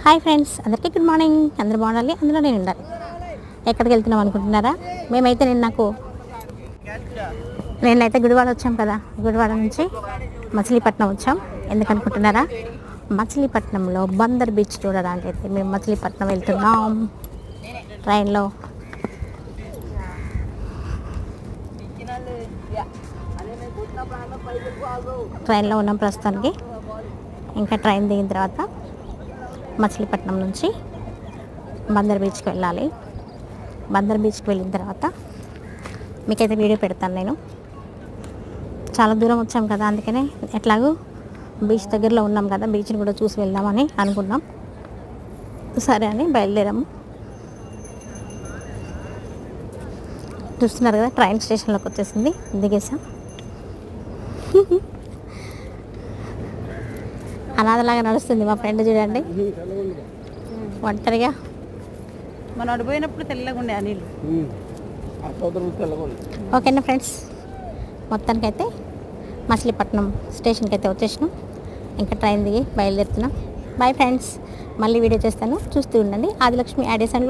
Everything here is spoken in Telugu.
హాయ్ ఫ్రెండ్స్, అందరికీ గుడ్ మార్నింగ్. అందరూ బాగుండాలి, అందులో నేను ఉండాలి. ఎక్కడికి వెళ్తున్నాం అనుకుంటున్నారా? మేమైతే నేనైతే గుడివాడ వచ్చాం కదా, గుడివాడ నుంచి మచిలీపట్నం వచ్చాం. ఎందుకు అనుకుంటున్నారా? మచిలీపట్నంలో బందర్ బీచ్ చూడడానికి అయితే మేము మచిలీపట్నం వెళ్తున్నాం ట్రైన్లో. ఉన్నాం ప్రస్తుతానికి. ఇంకా ట్రైన్ దిగిన తర్వాత మచిలీపట్నం నుంచి బందర్ బీచ్కి వెళ్ళాలి. బందర్ బీచ్కి వెళ్ళిన తర్వాత మీకైతే వీడియో పెడతాను. నేను చాలా దూరం వచ్చాం కదా, అందుకనే ఎట్లాగూ బీచ్ దగ్గరలో ఉన్నాం కదా, బీచ్ని కూడా చూసి వెళ్దామని అనుకున్నాం. సరే అని బయలుదేరాము. చూస్తున్నారు కదా, ట్రైన్ స్టేషన్లోకి వచ్చేసింది, దిగేసాం. అనాథలాగా నడుస్తుంది మా ఫ్రెండ్, చూడండి ఒంటరిగా. మనం అడిపోయినప్పుడు తెల్లగా ఉండే అనిల్. ఓకేనా ఫ్రెండ్స్, మొత్తానికైతే మచిలీపట్నం స్టేషన్కి అయితే వచ్చేసినాం. ఇంకా ట్రైన్ దిగి బయలుదేరుతున్నాం. బాయ్ ఫ్రెండ్స్, మళ్ళీ వీడియో చేస్తాను, చూస్తూ ఉండండి. ఆదిలక్ష్మి యాడేస్ అండ్